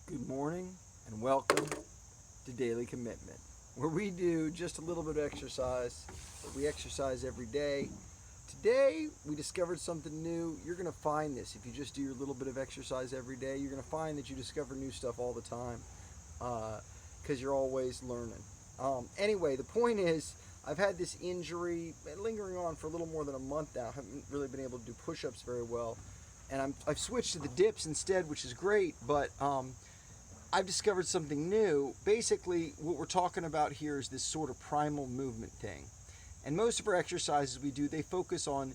Good morning and welcome to Daily Commitment, where we do just a little bit of exercise, but we exercise every day. Today we discovered something new. You're going to find this if you just do your little bit of exercise every day. You're going to find that you discover new stuff all the time because you're always learning. Anyway, the point is I've had this injury lingering on for a little more than a month now. I haven't really been able to do push-ups very well. And I've switched to the dips instead, which is great, but I've discovered something new. Basically, what we're talking about here is this sort of primal movement thing. And most of our exercises we do, they focus on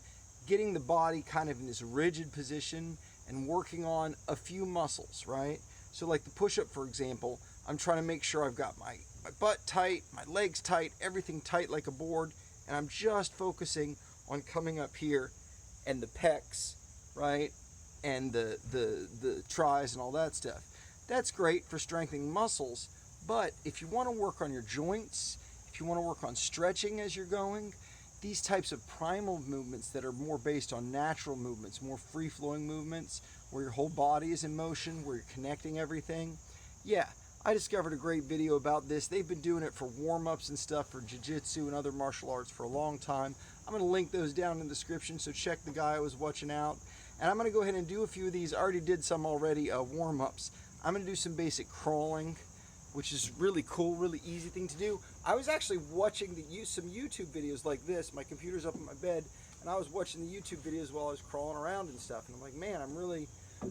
getting the body kind of in this rigid position and working on a few muscles, right? So like the push-up, for example, I'm trying to make sure I've got my butt tight, my legs tight, everything tight like a board, and I'm just focusing on coming up here and the pecs, right? And the tries and all that stuff. That's great for strengthening muscles, but if you want to work on your joints, if you want to work on stretching as you're going, these types of primal movements that are more based on natural movements, more free-flowing movements, where your whole body is in motion, where you're connecting everything. Yeah, I discovered a great video about this. They've been doing it for warm-ups and stuff for jiu-jitsu and other martial arts for a long time. I'm going to link those down in the description, so check the guy I was watching out. And I'm going to go ahead and do a few of these. I already did some already, warm-ups. I'm going to do some basic crawling, which is really cool, really easy thing to do. I was actually watching some YouTube videos like this. My computer's up in my bed, and I was watching the YouTube videos while I was crawling around and stuff. And I'm like, man,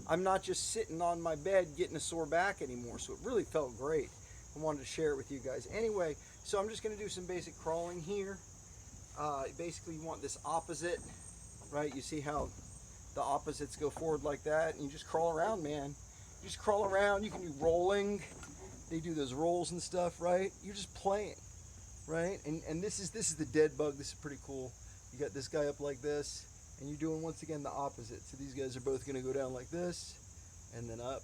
I'm not just sitting on my bed getting a sore back anymore. So it really felt great. I wanted to share it with you guys. Anyway, so I'm just going to do some basic crawling here. Basically, you want this opposite, right? You see how the opposites go forward like that, and you just crawl around, man. You just crawl around. You can do rolling. They do those rolls and stuff, right? You're just playing, right? And this is the dead bug. This is pretty cool. You got this guy up like this, and you're doing once again the opposite. So these guys are both going to go down like this, and then up.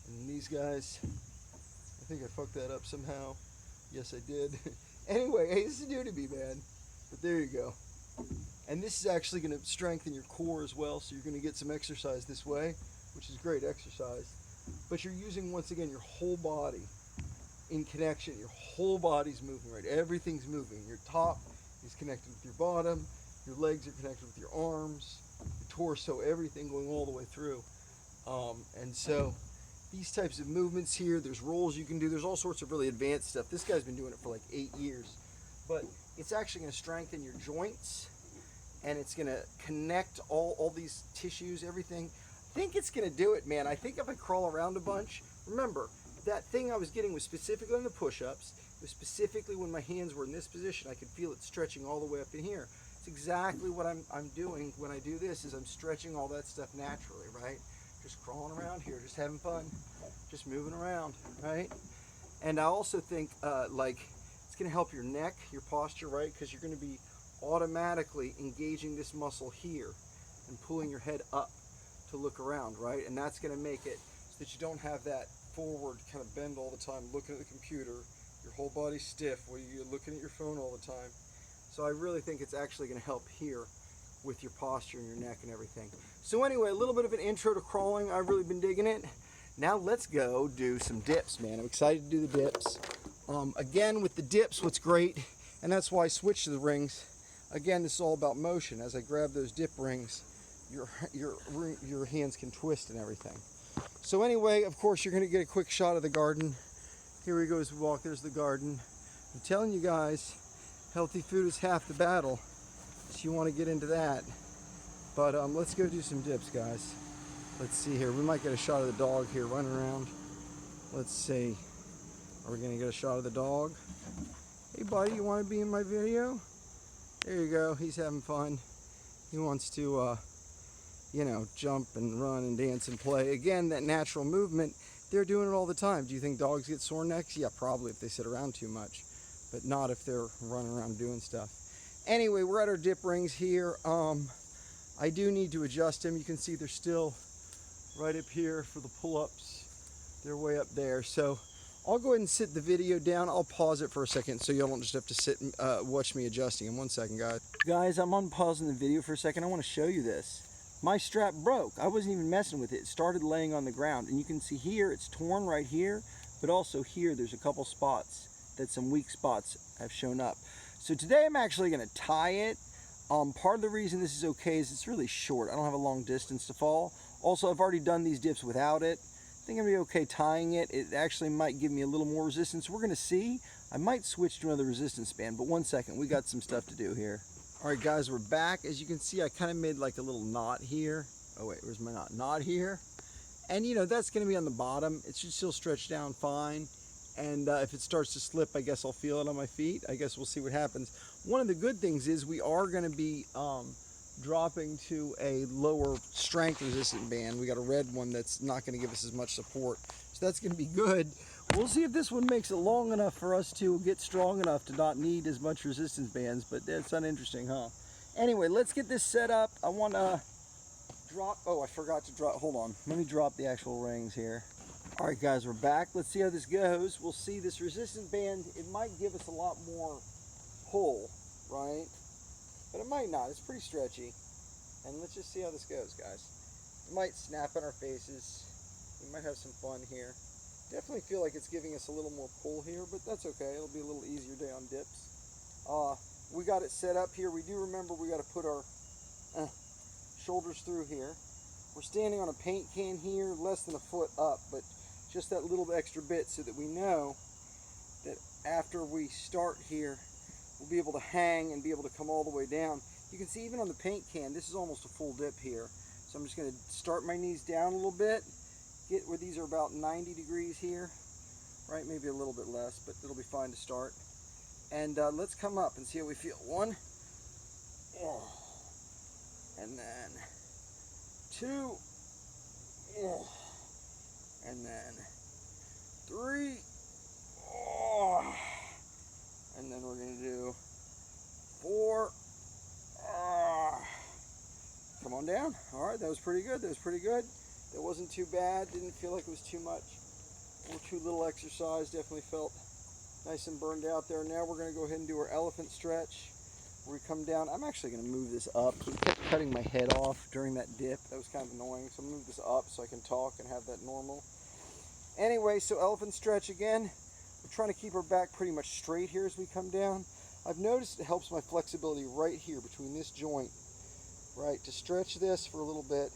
And these guys, I think I fucked that up somehow. Yes, I did. Anyway, hey, this is new to me, man. But there you go. And this is actually going to strengthen your core as well, so you're going to get some exercise this way, which is great exercise. But you're using, once again, your whole body in connection. Your whole body's moving, right? Everything's moving. Your top is connected with your bottom. Your legs are connected with your arms, your torso, everything going all the way through. And so these types of movements here, there's rolls you can do. There's all sorts of really advanced stuff. This guy's been doing it for like 8 years. But it's actually going to strengthen your joints, and it's going to connect all these tissues, everything. I think it's going to do it, man. I think if I crawl around a bunch, remember, that thing I was getting was specifically on the push-ups. It was specifically when my hands were in this position. I could feel it stretching all the way up in here. It's exactly what I'm doing when I do this, is I'm stretching all that stuff naturally, right? Just crawling around here, just having fun, just moving around, right? And I also think, it's going to help your neck, your posture, right? Because you're going to be automatically engaging this muscle here and pulling your head up to look around, right? And that's going to make it so that you don't have that forward kind of bend all the time, looking at the computer, your whole body's stiff while you're looking at your phone all the time. So I really think it's actually going to help here with your posture and your neck and everything. So anyway, a little bit of an intro to crawling. I've really been digging it. Now let's go do some dips, man. I'm excited to do the dips. Again, with the dips, what's great, and that's why I switched to the rings. Again, this is all about motion. As I grab those dip rings, your hands can twist and everything. So anyway, of course, you're going to get a quick shot of the garden. Here we go as we walk. There's the garden. I'm telling you guys, healthy food is half the battle. So you want to get into that. But let's go do some dips, guys. Let's see here. We might get a shot of the dog here running around. Let's see. Are we going to get a shot of the dog? Hey, buddy, you want to be in my video? There you go. He's having fun. He wants to, jump and run and dance and play. Again, that natural movement, they're doing it all the time. Do you think dogs get sore necks? Yeah, probably if they sit around too much, but not if they're running around doing stuff. Anyway, we're at our dip rings here. I do need to adjust them. You can see they're still right up here for the pull-ups. They're way up there. So I'll go ahead and sit the video down. I'll pause it for a second so you don't just have to sit and watch me adjusting. In 1 second, guys. Guys, I'm unpausing the video for a second. I want to show you this. my strap broke. I wasn't even messing with it. It started laying on the ground, and you can see here it's torn right here, but also here there's a couple spots that some weak spots have shown up. So today I'm actually going to tie it. Part of the reason this is okay is it's really short. I don't have a long distance to fall. Also, I've already done these dips without it. I think I'm going to be okay tying it. It actually might give me a little more resistance. We're going to see. I might switch to another resistance band, but one second, we got some stuff to do here. All right, guys, we're back. As you can see, I kind of made like a little knot here. Oh wait, where's my knot? Knot here. And you know, that's going to be on the bottom. It should still stretch down fine. And if it starts to slip, I guess I'll feel it on my feet. I guess we'll see what happens. One of the good things is we are going to be dropping to a lower strength resistant band. We got a red one that's not going to give us as much support. So that's going to be good. We'll see if this one makes it long enough for us to get strong enough to not need as much resistance bands, but that's uninteresting, huh? Anyway, let's get this set up. I want to drop, oh, I forgot to drop, hold on. Let me drop the actual rings here. All right, guys, we're back. Let's see how this goes. We'll see this resistance band. It might give us a lot more pull, right? But it might not. It's pretty stretchy. And let's just see how this goes, guys. It might snap in our faces. We might have some fun here. Definitely feel like it's giving us a little more pull here, but that's okay. It'll be a little easier day on dips. We got it set up here. We do remember we got to put our shoulders through here. We're standing on a paint can here, less than a foot up, but just that little extra bit so that we know that after we start here, we'll be able to hang and be able to come all the way down. You can see even on the paint can, this is almost a full dip here. So I'm just going to start my knees down a little bit, get where these are about 90 degrees here, right? Maybe a little bit less, but it'll be fine to start. And let's come up and see how we feel. 1, and then 2, and then 3, and then we're going to do 4. Come on down. All right, that was pretty good. That was pretty good. That wasn't too bad. Didn't feel like it was too much or too little exercise. Definitely felt nice and burned out there. Now we're going to go ahead and do our elephant stretch. Where we come down. I'm actually going to move this up. He kept cutting my head off during that dip. That was kind of annoying. So I'm going to move this up so I can talk and have that normal. Anyway, so elephant stretch again. We're trying to keep our back pretty much straight here as we come down. I've noticed it helps my flexibility right here between this joint, right, to stretch this for a little bit.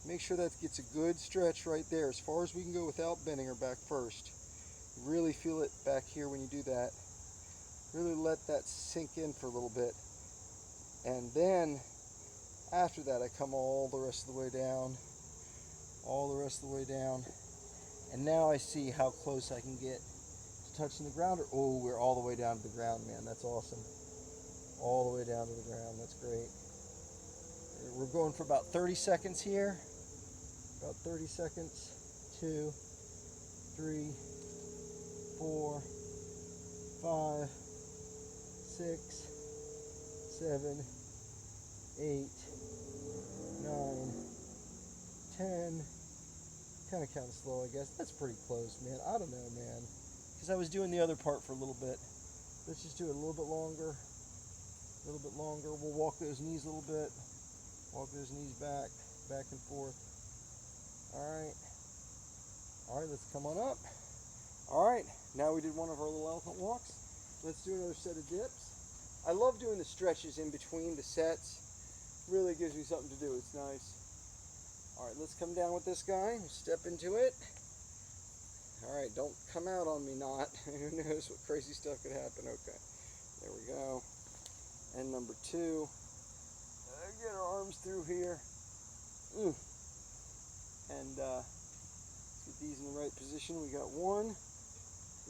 Make sure that gets a good stretch right there, as far as we can go without bending our back first. Really feel it back here when you do that. Really let that sink in for a little bit. And then, after that, I come all the rest of the way down. All the rest of the way down. And now I see how close I can get to touching the ground. Oh, we're all the way down to the ground, man. That's awesome. All the way down to the ground. That's great. We're going for about 30 seconds here. About 30 seconds. 2, 3, 4, 5, 6, 7, 8, 9, 10. Kind of count slow, I guess. That's pretty close, man. I don't know, man. Because I was doing the other part for a little bit. Let's just do it a little bit longer. A little bit longer. We'll walk those knees a little bit. Walk those knees back and forth. Alright. Alright, let's come on up. Alright, now we did one of our little elephant walks. Let's do another set of dips. I love doing the stretches in between the sets. Really gives me something to do. It's nice. Alright, let's come down with this guy. We'll step into it. Alright, don't come out on me, not. Who knows what crazy stuff could happen. Okay, there we go. And number 2. Get our arms through here. And get these in the right position. We got 1.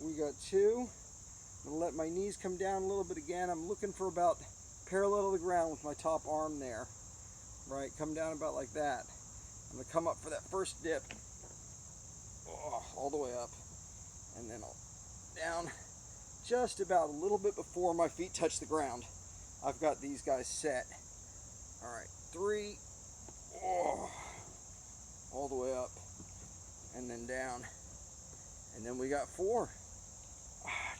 We got 2. I'm going to let my knees come down a little bit again. I'm looking for about parallel to the ground with my top arm there. Right, come down about like that. I'm going to come up for that first dip. All the way up. And then I'll down just about a little bit before my feet touch the ground. I've got these guys set. Alright, 3. All the way up. And then down. And then we got 4.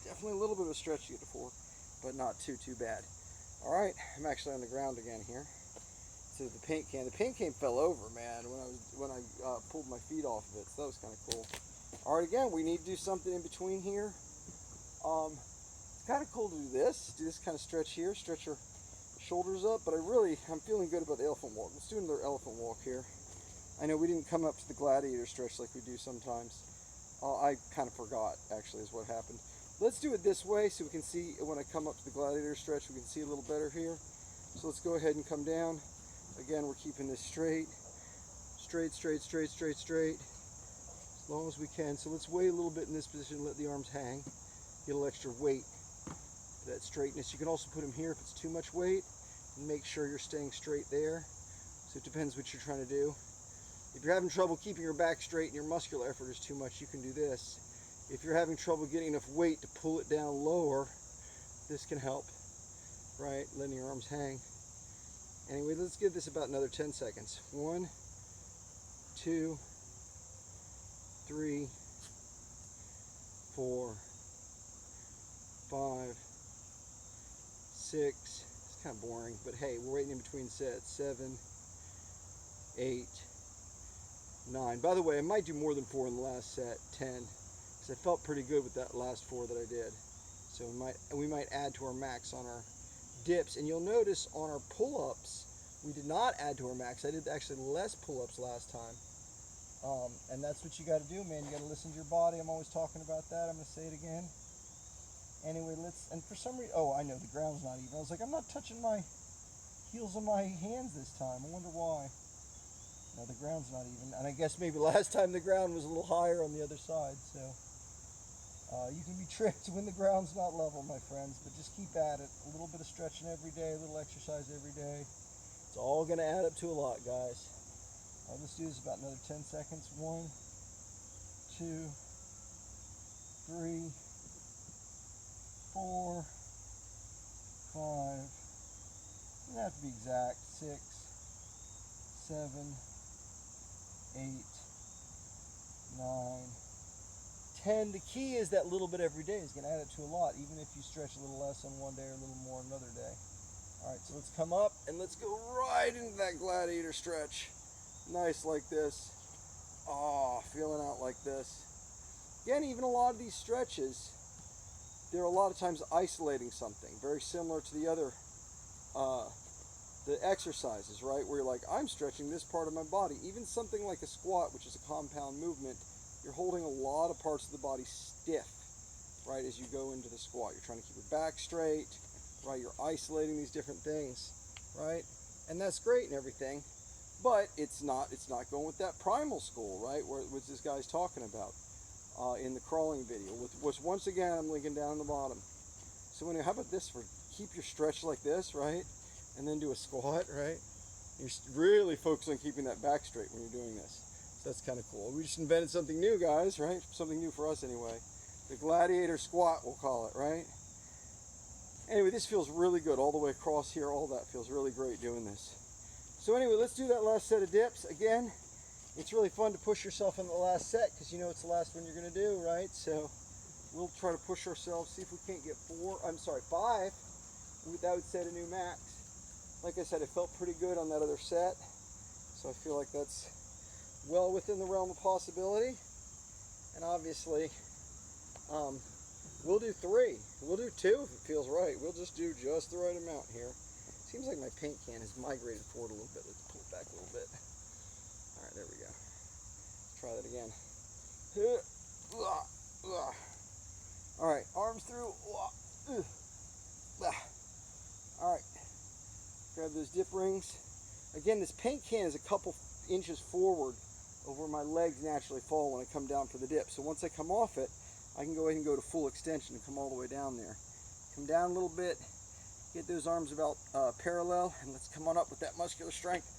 Definitely a little bit of a stretch to get to 4, but not too bad. Alright, I'm actually on the ground again here. to the paint can. The paint can fell over, man, when I pulled my feet off of it. So that was kind of cool. All right, again, we need to do something in between here. It's kind of cool to do this kind of stretch here, stretch your shoulders up. But I'm feeling good about the elephant walk. Let's do another elephant walk here. I know we didn't come up to the gladiator stretch like we do sometimes. I kind of forgot, actually, is what happened. Let's do it this way so we can see when I come up to the gladiator stretch, we can see a little better here. So let's go ahead and come down. Again, we're keeping this straight. Straight, straight, straight, straight, straight. As long as we can. So let's wait a little bit in this position, let the arms hang. Get a little extra weight for that straightness. You can also put them here if it's too much weight, and make sure you're staying straight there. So it depends what you're trying to do. If you're having trouble keeping your back straight and your muscular effort is too much, you can do this. If you're having trouble getting enough weight to pull it down lower, this can help, right? Letting your arms hang. Anyway, let's give this about another 10 seconds. 1, 2, 3, 4, 5, 6. It's kind of boring, but hey, we're waiting in between sets. 7, 8, 9. By the way, I might do more than 4 in the last set. 10, because I felt pretty good with that last 4 that I did. So we might add to our max on our dips. And you'll notice on our pull-ups, we did not add to our max. I did actually less pull-ups last time. And that's what you got to do, man. You got to listen to your body. I'm always talking about that. I'm going to say it again. Anyway, and for some reason, oh, I know, the ground's not even. I was like, I'm not touching my heels of my hands this time. I wonder why. No, the ground's not even. And I guess maybe last time the ground was a little higher on the other side. So you can be tricked when the ground's not level, my friends. But just keep at it. A little bit of stretching every day, a little exercise every day. It's all going to add up to a lot, guys. Let's do this about another 10 seconds. 1, 2, 3, 4, 5. Doesn't have to be exact. 6, 7, 8, 9, 10. The key is that little bit every day is going to add it to a lot, even if you stretch a little less on one day or a little more another day. All right, so let's come up and let's go right into that gladiator stretch. Nice like this. Oh, feeling out like this. Again, even a lot of these stretches, they're a lot of times isolating something, very similar to the other the exercises, right? Where you're like, I'm stretching this part of my body. Even something like a squat, which is a compound movement, you're holding a lot of parts of the body stiff, right, as you go into the squat. You're trying to keep your back straight, right? You're isolating these different things, right? And that's great and everything, but it's not going with that primal school, right? Which this guy's talking about in the crawling video, which once again I'm linking down in the bottom. So how about this for keep your stretch like this, right? And then do a squat, right? You're really focused on keeping that back straight when you're doing this. So that's kind of cool. We just invented something new, guys, right? Something new for us anyway. The gladiator squat, we'll call it, right? Anyway, this feels really good all the way across here. All that feels really great doing this. So anyway, let's do that last set of dips. Again, it's really fun to push yourself in the last set because you know it's the last one you're going to do, right? So we'll try to push ourselves, see if we can't get 5. That would set a new max. Like I said, it felt pretty good on that other set. So I feel like that's well within the realm of possibility. And obviously, we'll do 3. We'll do 2 if it feels right. We'll just do just the right amount here. Seems like my paint can has migrated forward a little bit. Let's pull it back a little bit. All right, there we go. Let's try that again. All right, arms through. All right, grab those dip rings. Again, this paint can is a couple inches forward over where my legs naturally fall when I come down for the dip. So once I come off it, I can go ahead and go to full extension and come all the way down there. Come down a little bit, get those arms about parallel, and let's come on up with that muscular strength.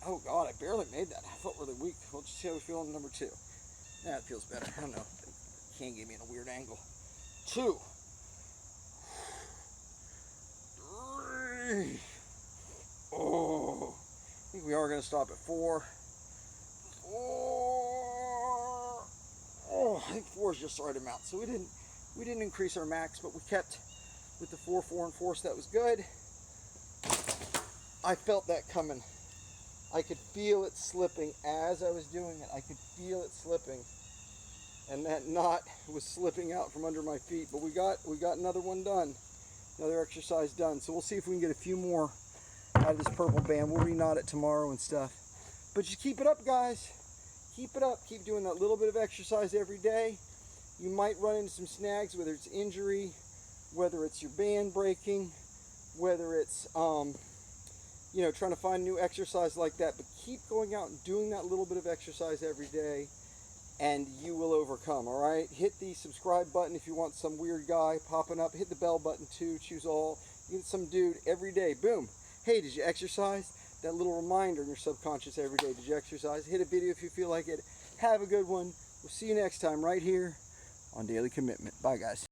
Oh God, I barely made that. I felt really weak. We'll just see how we feel on number 2. Yeah, it feels better. I don't know. The can gave me in a weird angle. 2. 3. Oh, I think we are going to stop at 4. 4. Oh, I think 4 is just the right amount. So we didn't increase our max, but we kept with the 4, 4, and 4, so that was good. I felt that coming I could feel it slipping as I was doing it. I could feel it slipping. And that knot was slipping out from under my feet. But we got another one done. Another exercise done. So we'll see if we can get a few more out of this purple band. We'll re-knot it tomorrow and stuff. But just keep it up, guys. Keep it up. Keep doing that little bit of exercise every day. You might run into some snags, whether it's injury, whether it's your band breaking, whether it's you know, trying to find new exercise like that. But keep going out and doing that little bit of exercise every day, and you will overcome. All right, hit the subscribe button if you want some weird guy popping up. Hit the bell button too. Choose all. You get some dude every day. Boom. Hey, did you exercise? That little reminder in your subconscious every day. Did you exercise? Hit a video if you feel like it. Have a good one. We'll see you next time right here on Daily Commitment. Bye, guys.